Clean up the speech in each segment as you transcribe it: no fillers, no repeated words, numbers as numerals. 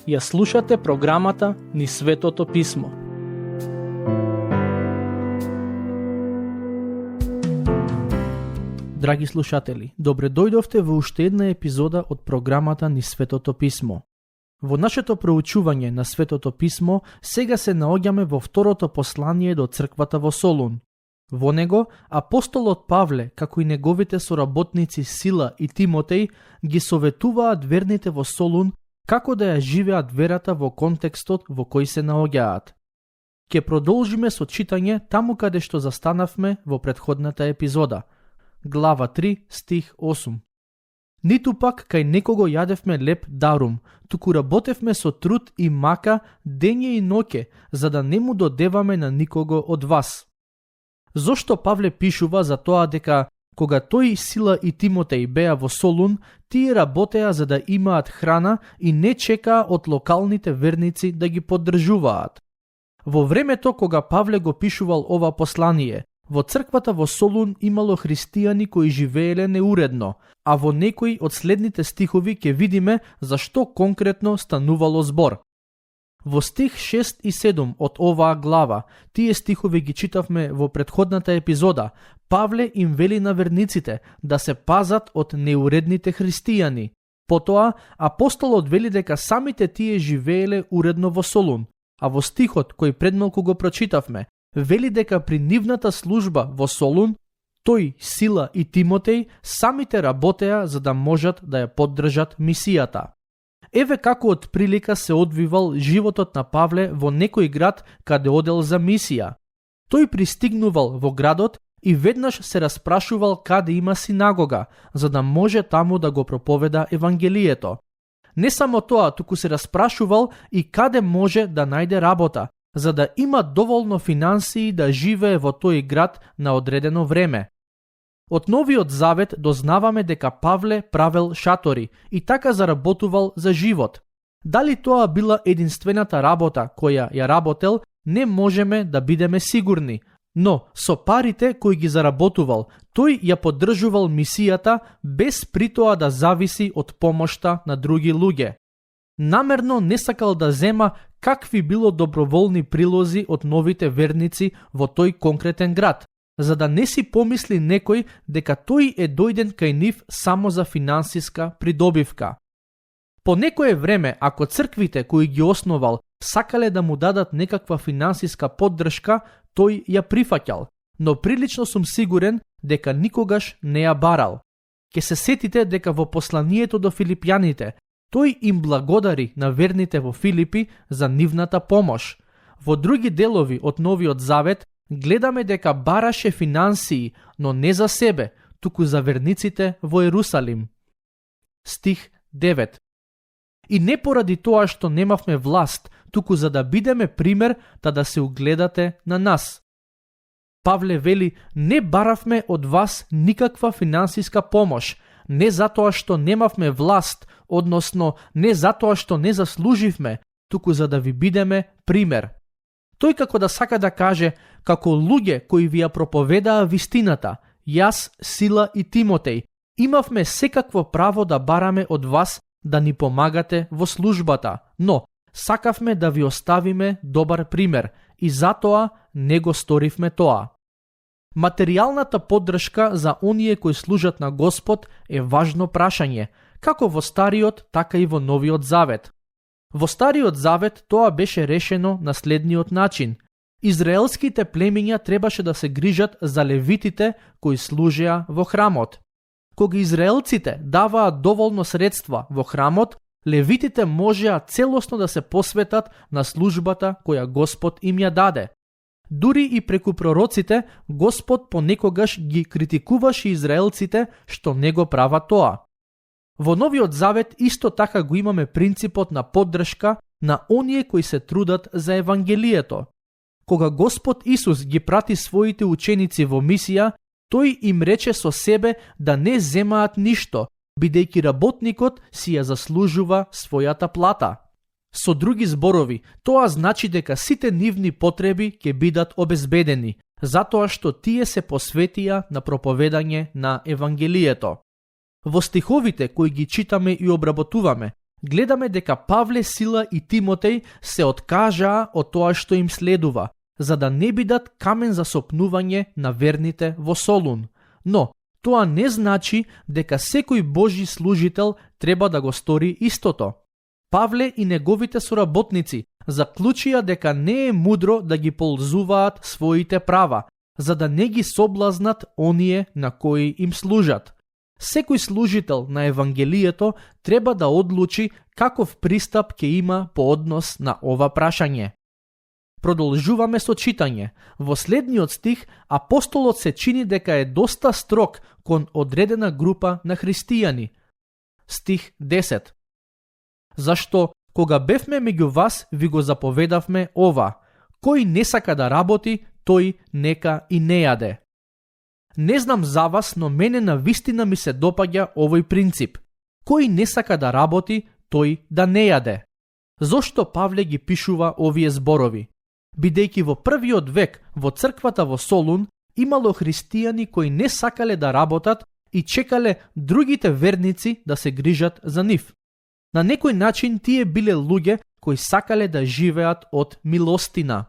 Ја слушате програмата Низ Светото Писмо. Драги слушатели, добре дојдовте во уште една епизода од програмата Низ Светото Писмо. Во нашето проучување на Светото Писмо сега се наоѓаме во второто послание до црквата во Солун. Во него, апостолот Павле, како и неговите соработници Сила и Тимотеј, ги советуваат верните во Солун како да ја живеат верата во контекстот во кој се наоѓаат. Ке продолжиме со читање таму каде што застанавме во претходната епизода. Глава 3, стих 8. Ниту пак кај некого јадевме леп дарум, туку работевме со труд и мака дење и ноќе, за да не му додеваме на никого од вас. Зошто Павле пишува за тоа дека кога тој, Сила и Тимотеј беа во Солун, тие работеа за да имаат храна и не чекаа од локалните верници да ги поддржуваат. Во времето кога Павле го пишувал ова послание, во црквата во Солун имало христијани кои живееле неуредно, а во некои од следните стихови ќе видиме за што конкретно станувало збор. Во стих 6 и 7 од оваа глава, тие стихови ги читавме во претходната епизода, Павле им вели на верниците да се пазат од неуредните христијани. Потоа, апостолот вели дека самите тие живееле уредно во Солун, а во стихот кој предмалку го прочитавме, вели дека при нивната служба во Солун, тој, Сила и Тимотеј самите работеа за да можат да ја поддржат мисијата. Еве како од прилика се одвивал животот на Павле во некој град каде одел за мисија. Тој пристигнувал во градот и веднаш се распрашувал каде има синагога, за да може таму да го проповеда Евангелието. Не само тоа, туку се распрашувал и каде може да најде работа, за да има доволно финансии да живее во тој град на одредено време. Од Новиот Завет дознаваме дека Павле правел шатори и така заработувал за живот. Дали тоа била единствената работа која ја работел, не можеме да бидеме сигурни, но со парите кои ги заработувал, тој ја поддржувал мисијата без при тоа да зависи од помошта на други луѓе. Намерно не сакал да зема какви било доброволни прилози од новите верници во тој конкретен град, за да не си помисли некој дека тој е дојден кај нив само за финансиска придобивка. По некое време, ако црквите кои ги основал сакале да му дадат некаква финансиска поддршка, тој ја прифаќал, но прилично сум сигурен дека никогаш не ја барал. Ке се сетите дека во посланието до филипјаните, тој им благодари на верните во Филипи за нивната помош. Во други делови од Новиот Завет гледаме дека бараше финансии, но не за себе, туку за верниците во Ерусалим. Стих 9. И не поради тоа што немавме власт, туку за да бидеме пример, да се угледате на нас. Павле вели, не баравме од вас никаква финансиска помош, не затоа што немавме власт, односно не затоа што не заслуживме, туку за да ви бидеме пример. Тој како да сака да каже, како луѓе кои ви ја проповедаа вистината, јас, Сила и Тимотеј, имавме секакво право да бараме од вас да ни помагате во службата, но сакавме да ви оставиме добар пример и затоа не го сторивме тоа. Материјалната поддршка за оние кои служат на Господ е важно прашање, како во Стариот, така и во Новиот Завет. Во Стариот Завет тоа беше решено на следниот начин. Израелските племиња требаше да се грижат за левитите кои служеа во храмот. Кога израелците даваат доволно средства во храмот, левитите можеа целосно да се посветат на службата која Господ им ја даде. Дури и преку пророците, Господ понекогаш ги критикуваше израелците што не го прават тоа. Во Новиот Завет исто така го имаме принципот на поддршка на оние кои се трудат за Евангелието. Кога Господ Исус ги прати своите ученици во мисија, тој им рече со себе да не земаат ништо, бидејќи работникот си ја заслужува својата плата. Со други зборови, тоа значи дека сите нивни потреби ќе бидат обезбедени, затоа што тие се посветија на проповедање на Евангелието. Во стиховите кои ги читаме и обработуваме, гледаме дека Павле, Сила и Тимотеј се откажаа од тоа што им следува, за да не бидат камен за сопнување на верните во Солун. Но, тоа не значи дека секој Божи служител треба да го стори истото. Павле и неговите соработници заклучија дека не е мудро да ги ползуваат своите права, за да не ги соблазнат оние на кои им служат. Секој служител на Евангелието треба да одлучи каков пристап ќе има по однос на ова прашање. Продолжуваме со читање. Во следниот стих, апостолот се чини дека е доста строг кон одредена група на христијани. Стих 10. Зашто, кога бевме меѓу вас, ви го заповедавме ова: кој не сака да работи, тој нека и не јаде. Не знам за вас, но мене на вистина ми се допаѓа овој принцип. Кој не сака да работи, тој да не јаде. Зошто Павле ги пишува овие зборови? Бидејќи во првиот век во црквата во Солун имало христијани кои не сакале да работат и чекале другите верници да се грижат за нив. На некој начин тие биле луѓе кои сакале да живеат од милостина.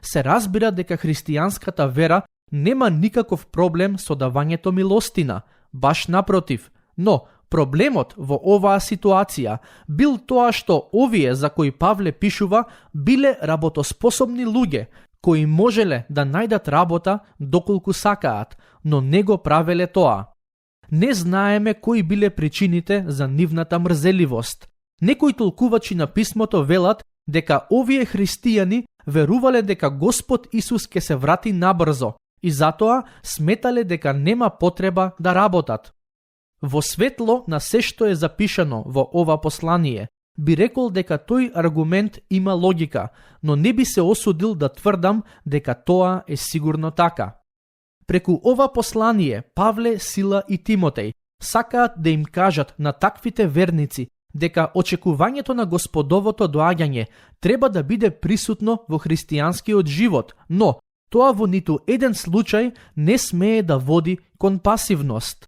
Се разбира дека христијанската вера нема никаков проблем со давањето милостина, баш напротив, но проблемот во оваа ситуација бил тоа што овие за кои Павле пишува биле работоспособни луѓе, кои можеле да најдат работа доколку сакаат, но не го правеле тоа. Не знаеме кои биле причините за нивната мрзеливост. Некои толкувачи на писмото велат дека овие христијани верувале дека Господ Исус ќе се врати набрзо и затоа сметале дека нема потреба да работат. Во светло на се што е запишано во ова послание, би рекол дека тој аргумент има логика, но не би се осудил да тврдам дека тоа е сигурно така. Преку ова послание, Павле, Сила и Тимотеј сакаат да им кажат на таквите верници дека очекувањето на Господовото доаѓање треба да биде присутно во христијанскиот живот, но тоа во ниту еден случај не смее да води кон пасивност.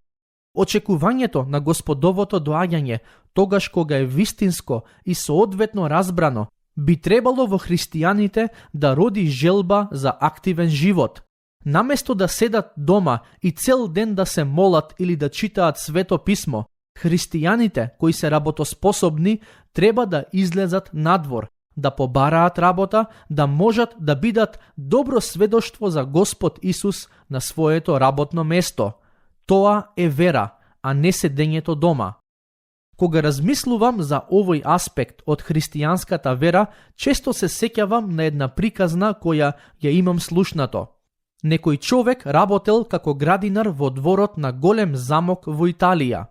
Очекувањето на Господовото доаѓање, тогаш кога е вистинско и соодветно разбрано, би требало во христијаните да роди желба за активен живот. Наместо да седат дома и цел ден да се молат или да читаат Свето писмо, христијаните кои се работоспособни треба да излезат надвор, да побараат работа, да можат да бидат добро сведоштво за Господ Исус на своето работно место. Тоа е вера, а не седењето дома. Кога размислувам за овој аспект од христијанската вера, често се сеќавам на една приказна која ја имам слушнато. Некој човек работел како градинар во дворот на голем замок во Италија.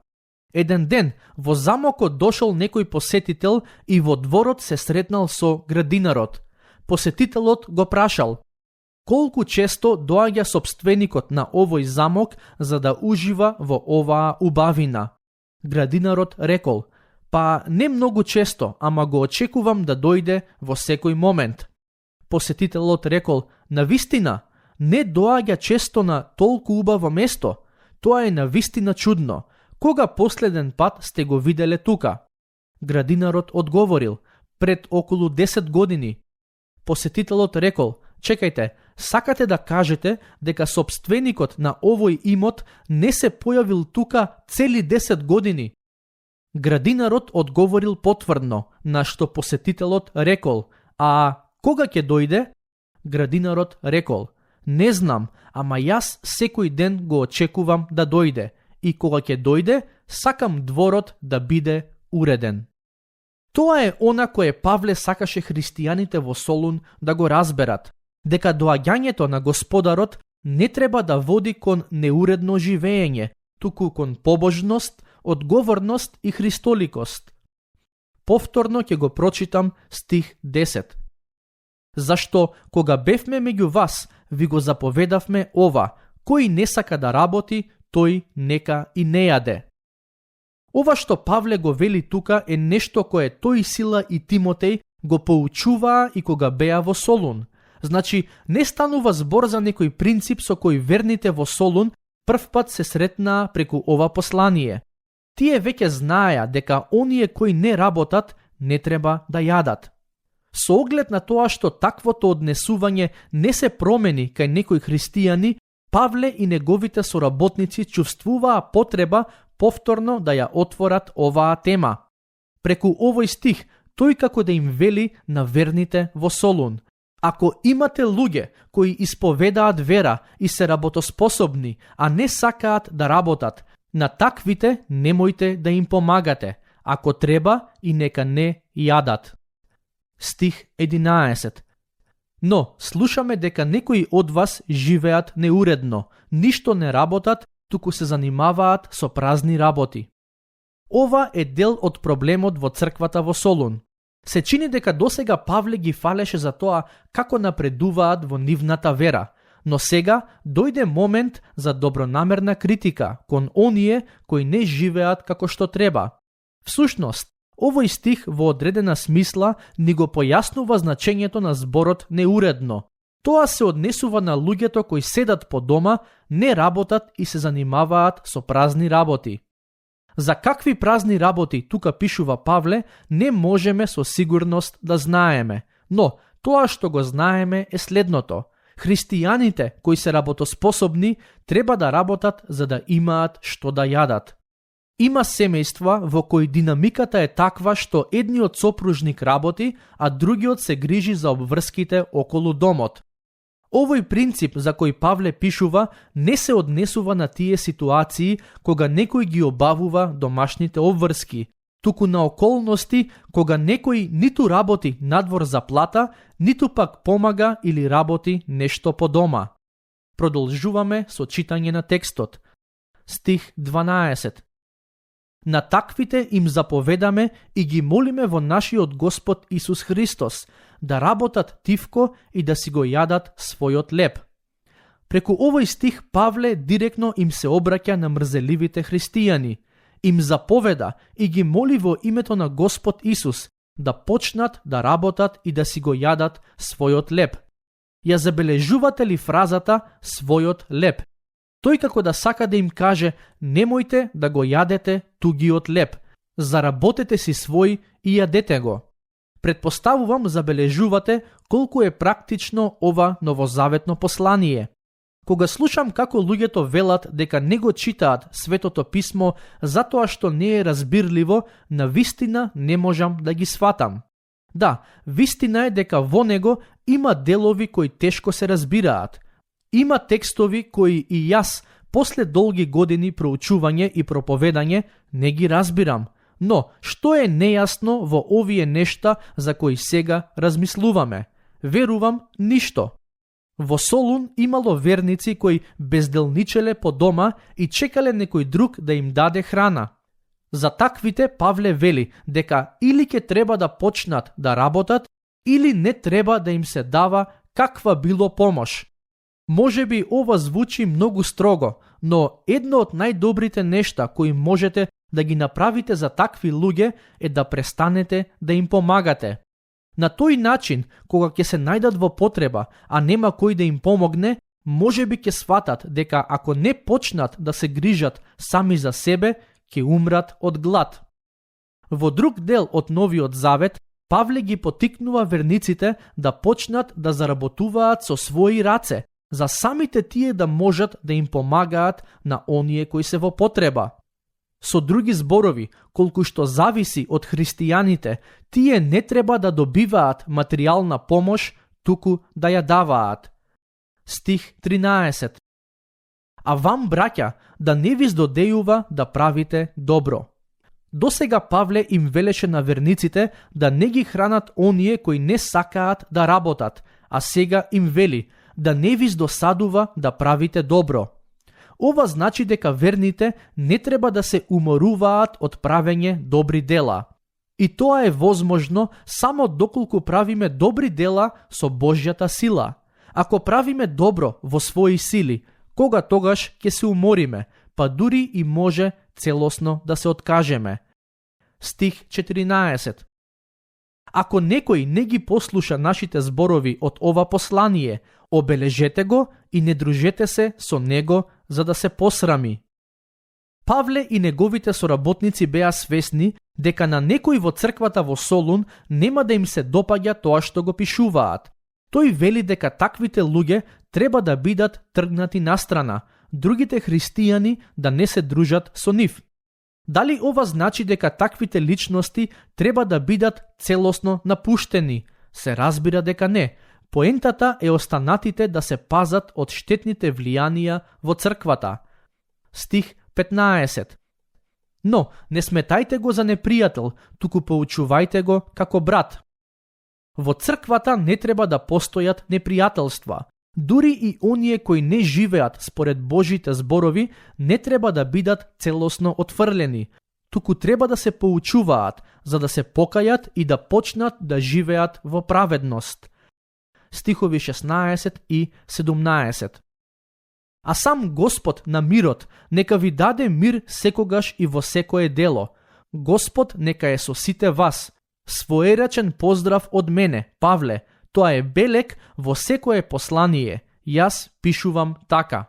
Еден ден во замокот дошол некој посетител и во дворот се сретнал со градинарот. Посетителот го прашал: колку често доаѓа собственикот на овој замок за да ужива во оваа убавина? Градинарот рекол: па не многу често, ама го очекувам да дојде во секој момент. Посетителот рекол: навистина, не доаѓа често на толку убаво место. Тоа е навистина чудно. Кога последен пат сте го виделе тука? Градинарот одговорил: пред околу 10 години. Посетителот рекол: чекајте, сакате да кажете дека собственикот на овој имот не се појавил тука цели 10 години? Градинарот одговорил потврдно, на што посетителот рекол: а кога ќе дојде? Градинарот рекол: не знам, ама јас секој ден го очекувам да дојде и кога ќе дојде, сакам дворот да биде уреден. Тоа е она кое Павле сакаше христијаните во Солун да го разберат, дека доаѓањето на Господарот не треба да води кон неуредно живење, туку кон побожност, одговорност и христоликост. Повторно ќе го прочитам стих 10. Зашто кога бевме меѓу вас, ви го заповедавме ова: кој не сака да работи, тој нека и не јаде. Ова што Павле го вели тука е нешто кое тој, Сила и Тимотеј го поучуваа и кога беа во Солун. Значи, не станува збор за некој принцип со кој верните во Солун првпат се сретнаа преку ова послание. Тие веќе знаеа дека оние кои не работат не треба да јадат. Со оглед на тоа што таквото однесување не се промени кај некои христијани, Павле и неговите соработници чувствуваа потреба повторно да ја отворат оваа тема. Преку овој стих, тој како да им вели на верните во Солун: ако имате луѓе кои исповедаат вера и се работоспособни, а не сакаат да работат, на таквите немојте да им помагате, ако треба и нека не јадат. Стих 11. Но слушаме дека некои од вас живеат неуредно, ништо не работат, туку се занимаваат со празни работи. Ова е дел од проблемот во црквата во Солун. Се чини дека досега Павле ги фалеше за тоа како напредуваат во нивната вера, но сега дојде момент за добронамерна критика кон оние кои не живеат како што треба. Всушност, овој стих во одредена смисла ни го појаснува значењето на зборот неуредно. Тоа се однесува на луѓето кои седат по дома, не работат и се занимаваат со празни работи. За какви празни работи тука пишува Павле, не можеме со сигурност да знаеме, но тоа што го знаеме е следното: христијаните кои се работоспособни треба да работат за да имаат што да јадат. Има семејства во кои динамиката е таква што едниот сопружник работи, а другиот се грижи за обврските околу домот. Овој принцип за кој Павле пишува не се однесува на тие ситуации кога некој ги обавува домашните обврски, туку на околности кога некој ниту работи надвор за плата, ниту пак помага или работи нешто по дома. Продолжуваме со читање на текстот. Стих 12. На таквите им заповедаме и ги молиме во нашиот Господ Исус Христос да работат тивко и да си го јадат својот леб. Преку овој стих Павле директно им се обраќа на мрзеливите христијани. Им заповеда и ги моли во името на Господ Исус да почнат да работат и да си го јадат својот леб. Ја забележувате ли фразата својот леб? Тој како да сака да им каже: немојте да го јадете тугиот леб, заработете си свој и јадете го. Предпоставувам забележувате колку е практично ова новозаветно послание. Кога слушам како луѓето велат дека не го читаат Светото писмо затоа што не е разбирливо, на вистина не можам да ги сватам. Да, вистина е дека во него има делови кои тешко се разбираат. Има текстови кои и јас, после долги години проучување и проповедање, не ги разбирам. Но, што е нејасно во овие нешта за кои сега размислуваме? Верувам, ништо. Во Солун имало верници кои безделничеле по дома и чекале некој друг да им даде храна. За таквите Павле вели дека или ќе треба да почнат да работат, или не треба да им се дава каква било помош. Може би ова звучи многу строго, но едно од најдобрите нешта кои можете да ги направите за такви луѓе е да престанете да им помагате. На тој начин, кога ќе се најдат во потреба, а нема кој да им помогне, може би ќе сватат дека ако не почнат да се грижат сами за себе, ќе умрат од глад. Во друг дел од Новиот Завет, Павле ги потикнува верниците да почнат да заработуваат со своји раце, за самите тие да можат да им помагаат на оние кои се во потреба. Со други зборови, колку што зависи од христијаните, тие не треба да добиваат материјална помош, туку да ја даваат. Стих 13. А вам, браќа, да не ви здодејува да правите добро. Досега Павле им велеше на верниците да не ги хранат оние кои не сакаат да работат, а сега им вели да не ви здосадува да правите добро. Ова значи дека верните не треба да се уморуваат од правење добри дела. И тоа е возможно само доколку правиме добри дела со Божјата сила. Ако правиме добро во своји сили, кога тогаш ќе се умориме, па дури и може целосно да се откажеме. Стих 14. Ако некој не ги послуша нашите зборови од ова послание, обележете го и не дружете се со него за да се посрами. Павле и неговите соработници беа свесни дека на некој во црквата во Солун нема да им се допаѓа тоа што го пишуваат. Тој вели дека таквите луѓе треба да бидат тргнати настрана, другите христијани да не се дружат со нив. Дали ова значи дека таквите личности треба да бидат целосно напуштени? Се разбира дека не. Поентата е останатите да се пазат од штетните влијанија во црквата. Стих 15. Но не сметајте го за непријател, туку поучувајте го како брат. Во црквата не треба да постојат непријателства. Дури и оние кои не живеат според Божите зборови не треба да бидат целосно отфрлени, туку треба да се поучуваат, за да се покајат и да почнат да живеат во праведност. Стихови 16 и 17. А сам Господ на мирот нека ви даде мир секогаш и во секое дело. Господ нека е со сите вас. Своерачен поздрав од мене, Павле. Тоа е белек во секое послание. Јас пишувам така.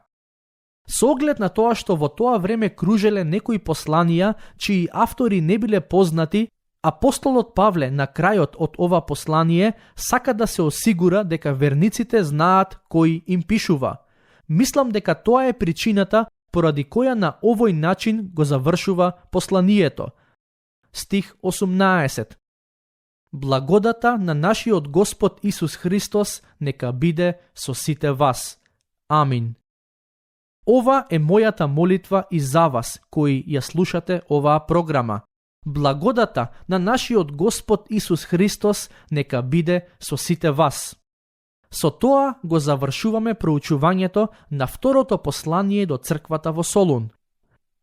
Со оглед на тоа што во тоа време кружеле некои посланија чии автори не биле познати, апостолот Павле на крајот од ова послание сака да се осигура дека верниците знаат кој им пишува. Мислам дека тоа е причината поради која на овој начин го завршува посланието. Стих 18. Благодата на нашиот Господ Исус Христос нека биде со сите вас. Амин. Ова е мојата молитва и за вас, кои ја слушате оваа програма. Благодата на нашиот Господ Исус Христос нека биде со сите вас. Со тоа го завршуваме проучувањето на второто послание до црквата во Солун.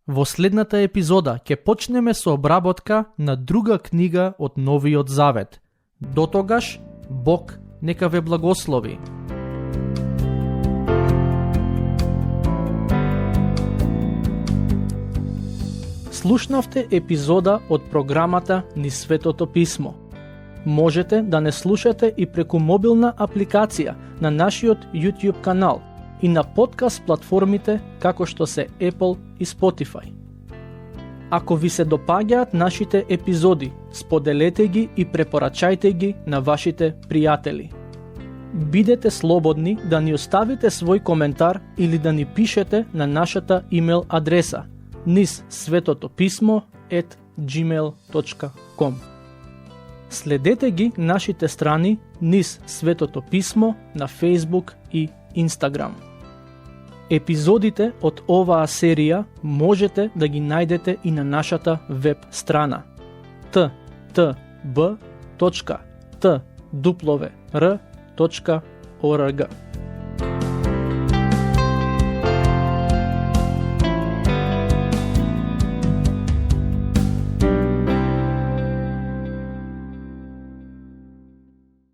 Во следната епизода ќе почнеме со обработка на друга книга од Новиот Завет. Дотогаш, Бог нека ве благослови. Слушнавте епизода од програмата Низ Светото Писмо. Можете да не слушате и преку мобилна апликација на нашиот YouTube канал и на подкаст платформите како што се Apple и Spotify. Ако ви се допаѓаат нашите епизоди, споделете ги и препорачајте ги на вашите пријатели. Бидете слободни да ни оставите свој коментар или да ни пишете на нашата имейл адреса nizsvetotopисmo@gmail.com. Следете ги нашите страни Низ Светото Писмо на Facebook и Instagram. Епизодите од оваа серија можете да ги најдете и на нашата веб страна ttb.twr.org.